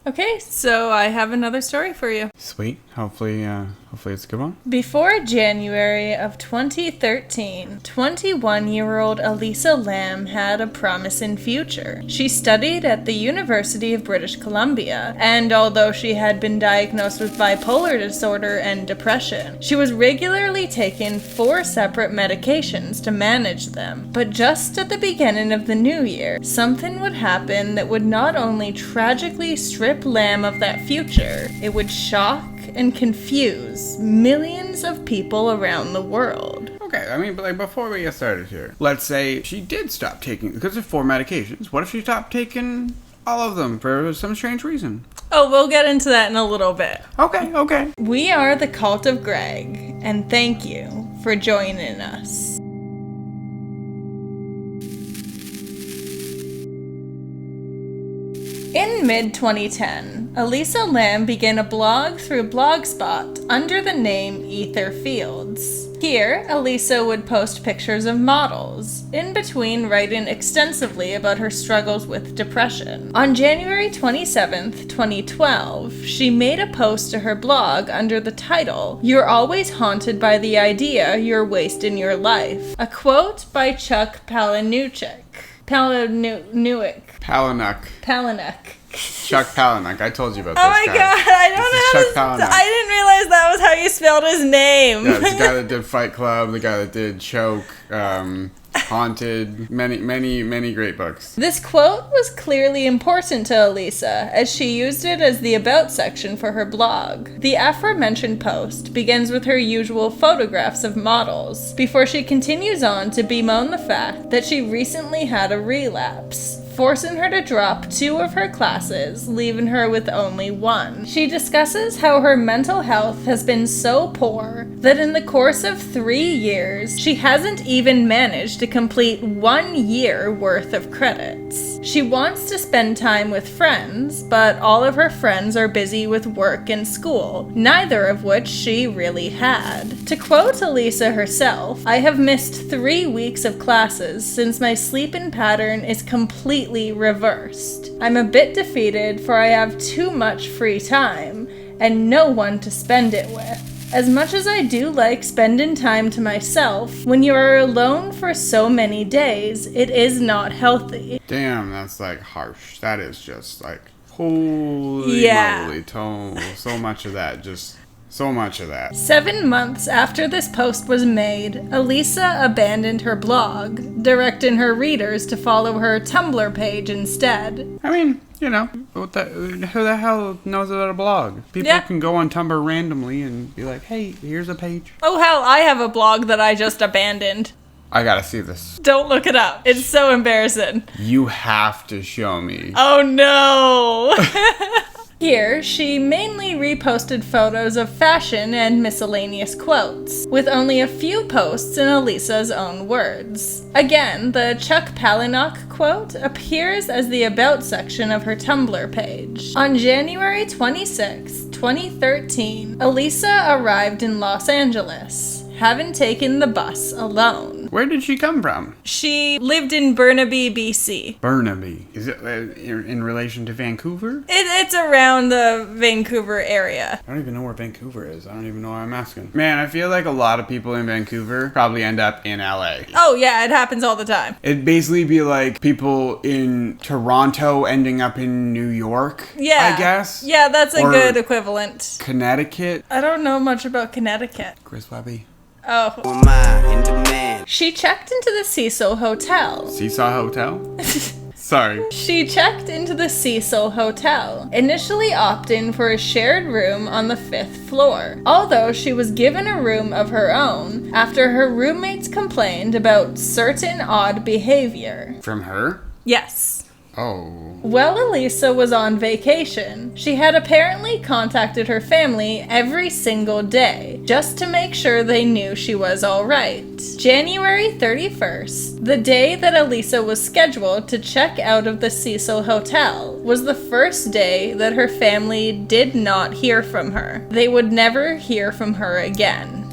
Okay, so I have another story for you. Sweet. Hopefully it's a good one. Before January of 2013, 21-year-old Elisa Lam had a promising future. She studied at the University of British Columbia, and although she had been diagnosed with bipolar disorder and depression, she was regularly taking 4 separate medications to manage them. But just at the beginning of the new year, something would happen that would not only tragically strip Lam of that future, it would shock and confuse millions of people around the world. Okay, I mean, but like before we get started here, let's say she did stop taking, because there's 4 medications. What if she stopped taking all of them for some strange reason? Oh, we'll get into that in a little bit. Okay. We are the Cult of Greg, and thank you for joining us. In mid-2010, Elisa Lam began a blog through Blogspot under the name Ether Fields. Here, Elisa would post pictures of models, in between writing extensively about her struggles with depression. On January 27th, 2012, she made a post to her blog under the title, "You're always haunted by the idea you're wasting your life." A quote by Chuck Palahniuk. Chuck Palahniuk. I told you about this Oh my guy. god, I don't know I didn't realize that was how you spelled his name. Yeah, the guy that did Fight Club, the guy that did Choke, Haunted, many great books. This quote was clearly important to Elisa, as she used it as the About section for her blog. The aforementioned post begins with her usual photographs of models, before she continues on to bemoan the fact that she recently had a relapse, forcing her to drop 2 of her classes, leaving her with only 1. She discusses how her mental health has been so poor that in the course of 3 years, she hasn't even managed to complete 1 year worth of credits. She wants to spend time with friends, but all of her friends are busy with work and school, neither of which she really had. To quote Elisa herself, "I have missed 3 weeks of classes since my sleeping pattern is completely reversed. I'm a bit defeated for I have too much free time and no one to spend it with. As much as I do like spending time to myself, when you are alone for so many days, it is not healthy." Damn, that's like harsh. That is just like, holy moly, so much of that, just so much of that. 7 months after this post was made, Elisa abandoned her blog, directing her readers to follow her Tumblr page instead. I mean, you know, who the hell knows about a blog? People can go on Tumblr randomly and be like, hey, here's a page. Oh hell, I have a blog that I just abandoned. I gotta see this. Don't look it up. It's so embarrassing. You have to show me. Oh no! Here, she mainly reposted photos of fashion and miscellaneous quotes, with only a few posts in Elisa's own words. Again, the Chuck Palahniuk quote appears as the About section of her Tumblr page. On January 26, 2013, Elisa arrived in Los Angeles, having taken the bus alone. Where did she come from? She lived in Burnaby, BC. Burnaby. Is it in relation to Vancouver? It's around the Vancouver area. I don't even know where Vancouver is. I don't even know why I'm asking. Man, I feel like a lot of people in Vancouver probably end up in LA. Oh yeah, it happens all the time. It'd basically be like people in Toronto ending up in New York, yeah, I guess. Yeah, that's a good equivalent. Connecticut. I don't know much about Connecticut. Chris Webby. Oh. She checked into the Cecil Hotel. Seesaw Hotel? Sorry. She checked into the Cecil Hotel, initially opting for a shared room on the 5th floor, although she was given a room of her own after her roommates complained about certain odd behavior. From her? Yes. Oh. While Elisa was on vacation, she had apparently contacted her family every single day, just to make sure they knew she was alright. January 31st, the day that Elisa was scheduled to check out of the Cecil Hotel, was the first day that her family did not hear from her. They would never hear from her again.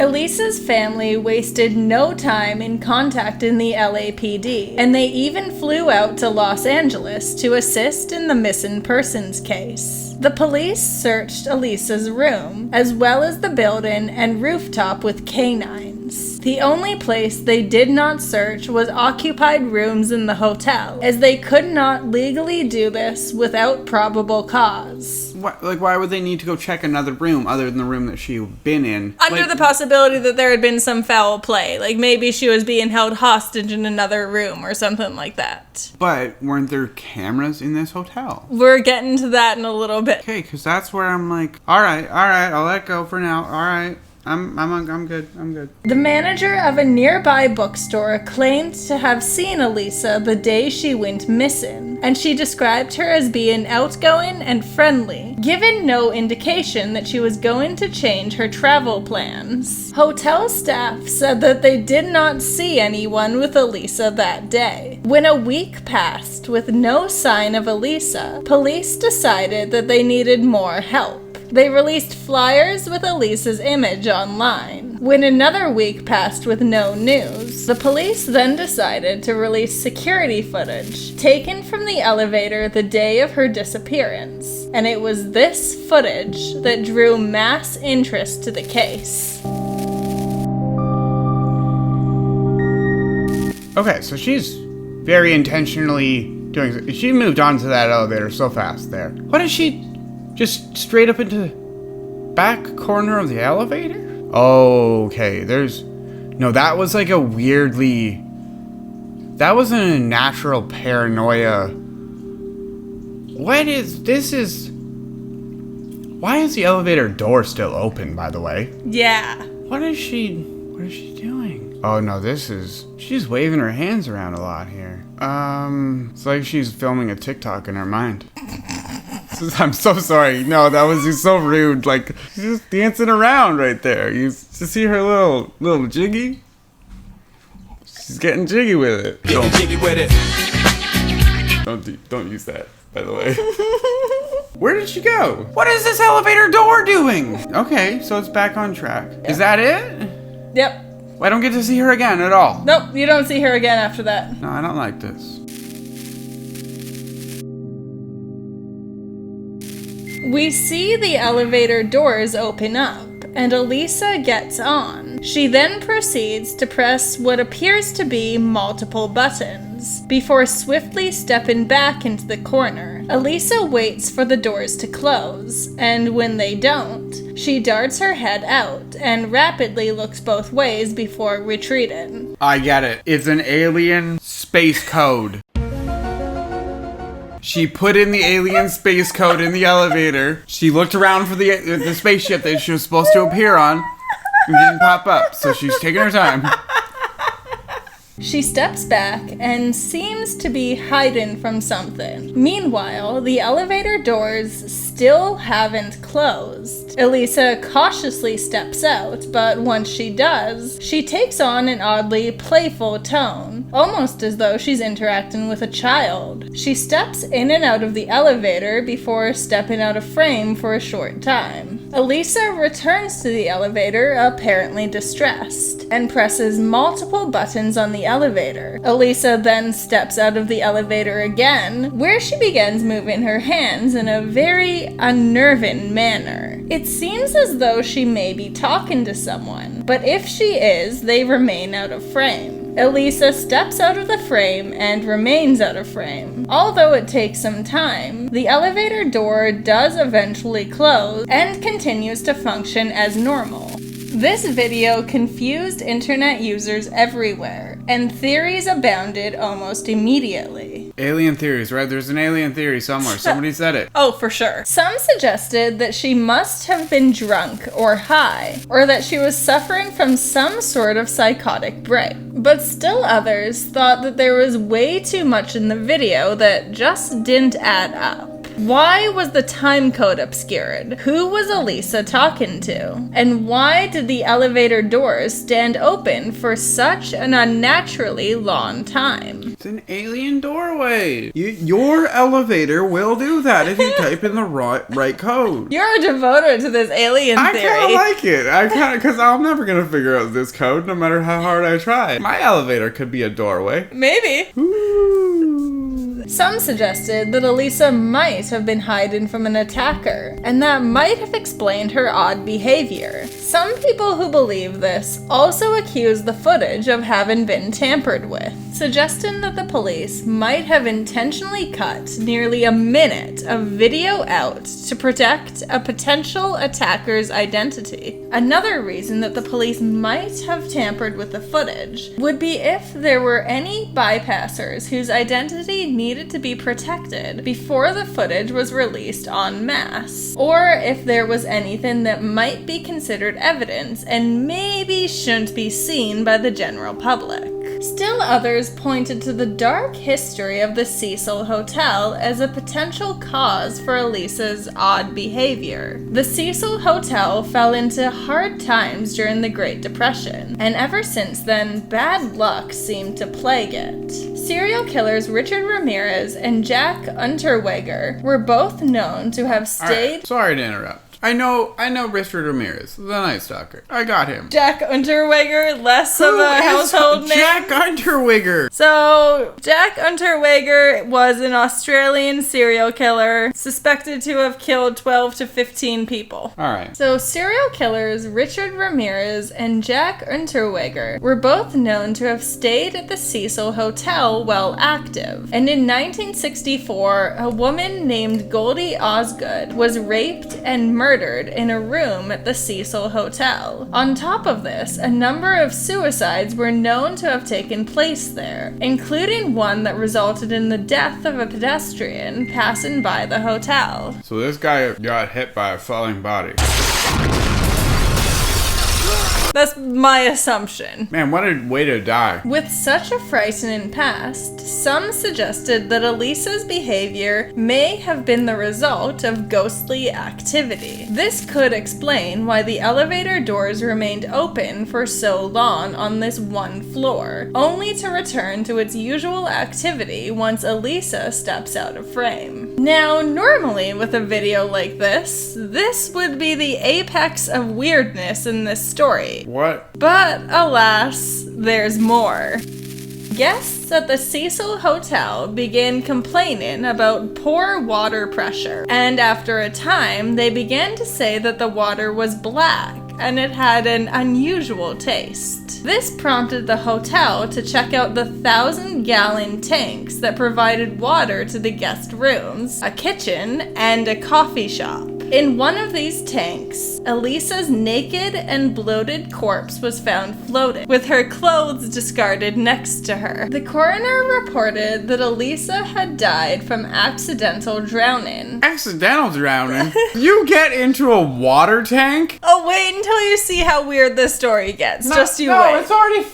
Elisa's family wasted no time in contacting the LAPD, and they even flew out to Los Angeles to assist in the missing persons case. The police searched Elisa's room, as well as the building and rooftop with canines. The only place they did not search was occupied rooms in the hotel, as they could not legally do this without probable cause. Why would they need to go check another room other than the room that she'd been in? Under the possibility that there had been some foul play. Like maybe she was being held hostage in another room or something like that. But weren't there cameras in this hotel? We're getting to that in a little bit. Okay, because that's where I'm like, all right, I'll let go for now. All right. I'm good. The manager of a nearby bookstore claimed to have seen Elisa the day she went missing, and she described her as being outgoing and friendly, given no indication that she was going to change her travel plans. Hotel staff said that they did not see anyone with Elisa that day. When a week passed with no sign of Elisa, police decided that they needed more help. They released flyers with Elisa's image online. When another week passed with no news, the police then decided to release security footage taken from the elevator the day of her disappearance. And it was this footage that drew mass interest to the case. Okay, so she's very intentionally doing... She moved onto that elevator so fast there. What is she... Just straight up into the back corner of the elevator? Okay, No, that was like a weirdly... That wasn't a natural paranoia. Why is the elevator door still open, by the way? Yeah. What is she doing? Oh no, she's waving her hands around a lot here. It's like she's filming a TikTok in her mind. I'm so sorry. No, that was just so rude. Like, she's just dancing around right there. You see her little jiggy? She's getting jiggy with it. Don't use that, by the way. Where did she go? What is this elevator door doing? Okay, so it's back on track. Yep. Is that it? Yep. I don't get to see her again at all. Nope, you don't see her again after that. No, I don't like this. We see the elevator doors open up, and Elisa gets on. She then proceeds to press what appears to be multiple buttons, before swiftly stepping back into the corner. Elisa waits for the doors to close, and when they don't, she darts her head out and rapidly looks both ways before retreating. I get it. It's an alien space code. She put in the alien space code in the elevator. She looked around for the spaceship that she was supposed to appear on. It didn't pop up, so she's taking her time. She steps back and seems to be hiding from something. Meanwhile, the elevator doors still haven't closed. Elisa cautiously steps out, but once she does, she takes on an oddly playful tone, almost as though she's interacting with a child. She steps in and out of the elevator before stepping out of frame for a short time. Elisa returns to the elevator, apparently distressed, and presses multiple buttons on the elevator. Elisa then steps out of the elevator again, where she begins moving her hands in a very unnerving manner. It seems as though she may be talking to someone, but if she is, they remain out of frame. Elisa steps out of the frame and remains out of frame. Although it takes some time, the elevator door does eventually close and continues to function as normal. This video confused internet users everywhere, and theories abounded almost immediately. Alien theories, right? There's an alien theory somewhere. Somebody said it. Oh, for sure. Some suggested that she must have been drunk or high, or that she was suffering from some sort of psychotic break. But still others thought that there was way too much in the video that just didn't add up. Why was the time code obscured? Who was Elisa talking to? And why did the elevator doors stand open for such an unnaturally long time? It's an alien doorway. Your elevator will do that if you type in the right code. You're devoted to this alien I theory. kind of like it. Because I'm never going to figure out this code no matter how hard I try. My elevator could be a doorway. Maybe. Ooh. Some suggested that Elisa might have been hiding from an attacker, and that might have explained her odd behavior. Some people who believe this also accuse the footage of having been tampered with, suggesting that the police might have intentionally cut nearly a minute of video out to protect a potential attacker's identity. Another reason that the police might have tampered with the footage would be if there were any bypassers whose identity needed to be protected before the footage was released en masse, or if there was anything that might be considered evidence and maybe shouldn't be seen by the general public. Still others pointed to the dark history of the Cecil Hotel as a potential cause for Elisa's odd behavior. The Cecil Hotel fell into hard times during the Great Depression, and ever since then, bad luck seemed to plague it. Serial killers Richard Ramirez and Jack Unterweger were both known to have stayed... Right. Sorry to interrupt. I know Richard Ramirez, the Night Stalker. I got him. Jack Unterweger, less of a household name. Jack Unterweger. So, Jack Unterweger was an Australian serial killer suspected to have killed 12 to 15 people. Alright. So, serial killers Richard Ramirez and Jack Unterweger were both known to have stayed at the Cecil Hotel while active. And in 1964, a woman named Goldie Osgood was raped and murdered in a room at the Cecil Hotel. On top of this, a number of suicides were known to have taken place there, including one that resulted in the death of a pedestrian passing by the hotel. So this guy got hit by a falling body. That's my assumption. Man, what a way to die. With such a frightening past, some suggested that Elisa's behavior may have been the result of ghostly activity. This could explain why the elevator doors remained open for so long on this one floor, only to return to its usual activity once Elisa steps out of frame. Now, normally with a video like this would be the apex of weirdness in this story. What? But alas, there's more. Guests at the Cecil Hotel began complaining about poor water pressure, and after a time, they began to say that the water was black and it had an unusual taste. This prompted the hotel to check out the 1,000-gallon tanks that provided water to the guest rooms, a kitchen, and a coffee shop. In one of these tanks, Elisa's naked and bloated corpse was found floating, with her clothes discarded next to her. The coroner reported that Elisa had died from accidental drowning. Accidental drowning? You get into a water tank? Oh, wait until you see how weird this story gets. No, Just you no, wait. it's already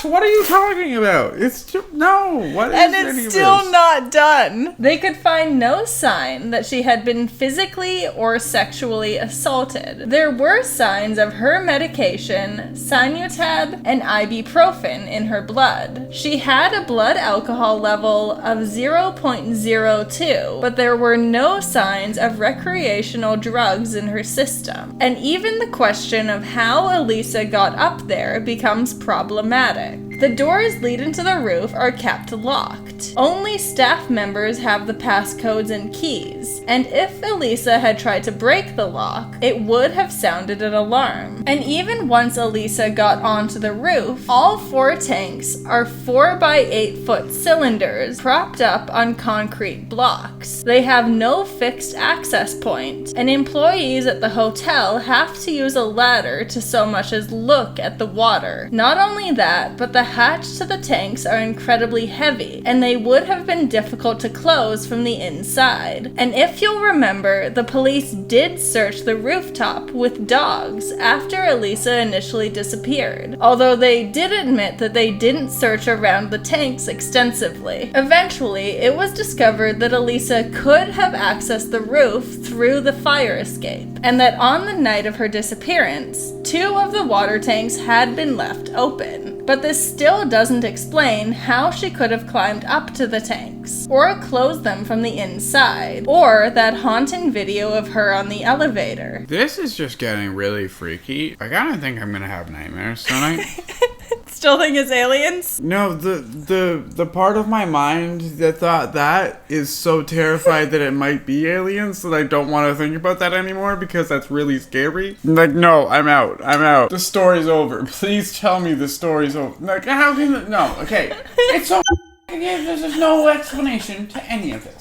What are you talking about? It's just, no. What is And any it's of still this? not done. They could find no sign that she had been physically or sexually assaulted. There were signs of her medication, Sinutab, and ibuprofen in her blood. She had a blood alcohol level of 0.02, but there were no signs of recreational drugs in her system. And even the question of how Elisa got up there becomes problematic. The doors leading to the roof are kept locked. Only staff members have the passcodes and keys, and if Elisa had tried to break the lock, it would have sounded an alarm. And even once Elisa got onto the roof, all 4 tanks are 4 by 8 foot cylinders propped up on concrete blocks. They have no fixed access point, and employees at the hotel have to use a ladder to so much as look at the water. Not only that, but the hatch to the tanks are incredibly heavy, and they would have been difficult to close from the inside. And if you'll remember, the police did search the rooftop with dogs after Elisa initially disappeared, although they did admit that they didn't search around the tanks extensively. Eventually, it was discovered that Elisa could have accessed the roof through the fire escape, and that on the night of her disappearance, 2 of the water tanks had been left open. But this still doesn't explain how she could have climbed up to the tanks, or closed them from the inside, or that haunting video of her on the elevator. This is just getting really freaky. I kinda think I'm gonna have nightmares tonight. Still think it's aliens? No, the part of my mind that thought that is so terrified that it might be aliens that I don't want to think about that anymore because that's really scary. Like, no, I'm out. The story's over. Please tell me the story's over. Like, how can it? No, okay. It's so there's no explanation to any of this.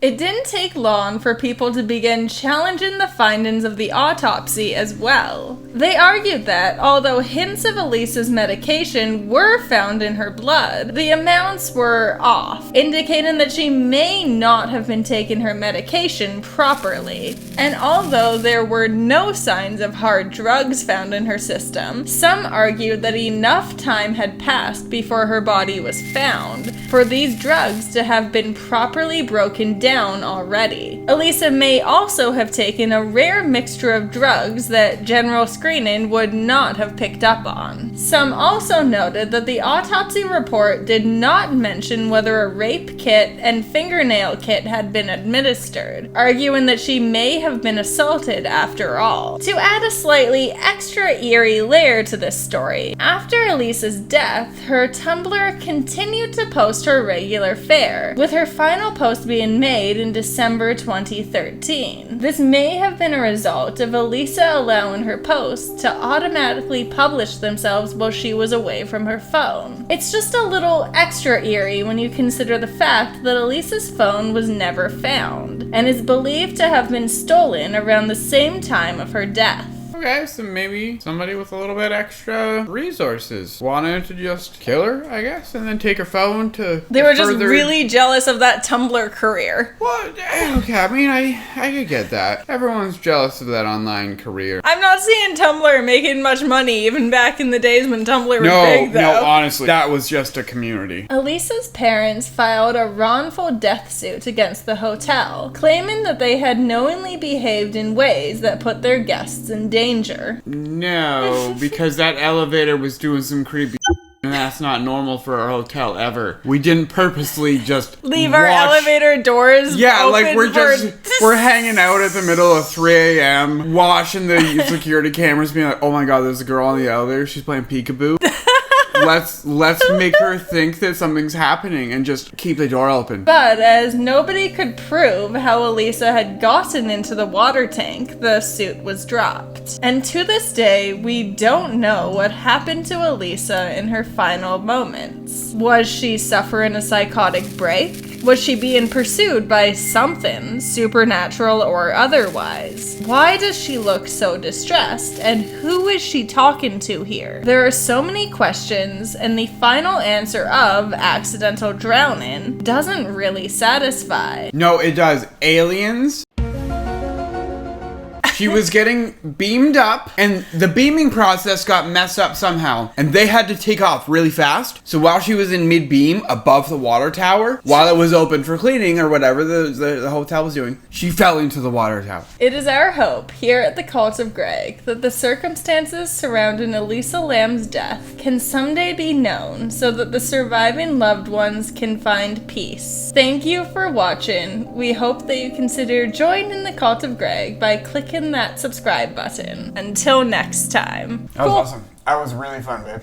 It didn't take long for people to begin challenging the findings of the autopsy as well. They argued that, although hints of Elisa's medication were found in her blood, the amounts were off, indicating that she may not have been taking her medication properly. And although there were no signs of hard drugs found in her system, some argued that enough time had passed before her body was found for these drugs to have been properly broken down already. Elisa may also have taken a rare mixture of drugs that general screening would not have picked up on. Some also noted that the autopsy report did not mention whether a rape kit and fingernail kit had been administered, arguing that she may have been assaulted after all. To add a slightly extra eerie layer to this story, after Elisa's death, her Tumblr continued to post her regular fare, with her final post being made in December 2013. This may have been a result of Elisa allowing her posts to automatically publish themselves while she was away from her phone. It's just a little extra eerie when you consider the fact that Elisa's phone was never found, and is believed to have been stolen around the same time of her death. Okay, so maybe somebody with a little bit extra resources wanted to just kill her, I guess, and then take her phone to They were just really jealous of that Tumblr career. Well, okay, I mean, I could get that. Everyone's jealous of that online career. I'm not seeing Tumblr making much money, even back in the days when Tumblr was big, though. No, honestly, that was just a community. Elisa's parents filed a wrongful death suit against the hotel, claiming that they had knowingly behaved in ways that put their guests in danger. No, because that elevator was doing some creepy and that's not normal for our hotel ever. We didn't purposely just leave our elevator doors open. Like we're hanging out at the middle of 3 a.m. watching the security cameras being like, oh my god, there's a girl on the elevator, she's playing peekaboo. Let's make her think that something's happening and just keep the door open. But as nobody could prove how Elisa had gotten into the water tank, the suit was dropped. And to this day, we don't know what happened to Elisa in her final moments. Was she suffering a psychotic break? Was she being pursued by something, supernatural or otherwise? Why does she look so distressed? And who is she talking to here? There are so many questions, and the final answer of accidental drowning doesn't really satisfy. No, it does. Aliens? She was getting beamed up, and the beaming process got messed up somehow, and they had to take off really fast. So while she was in mid-beam above the water tower, while it was open for cleaning or whatever the hotel was doing, she fell into the water tower. It is our hope here at the Cult of Greg that the circumstances surrounding Elisa Lam's death can someday be known so that the surviving loved ones can find peace. Thank you for watching. We hope that you consider joining the Cult of Greg by clicking that subscribe button. Until next time. That was awesome. That was really fun, babe.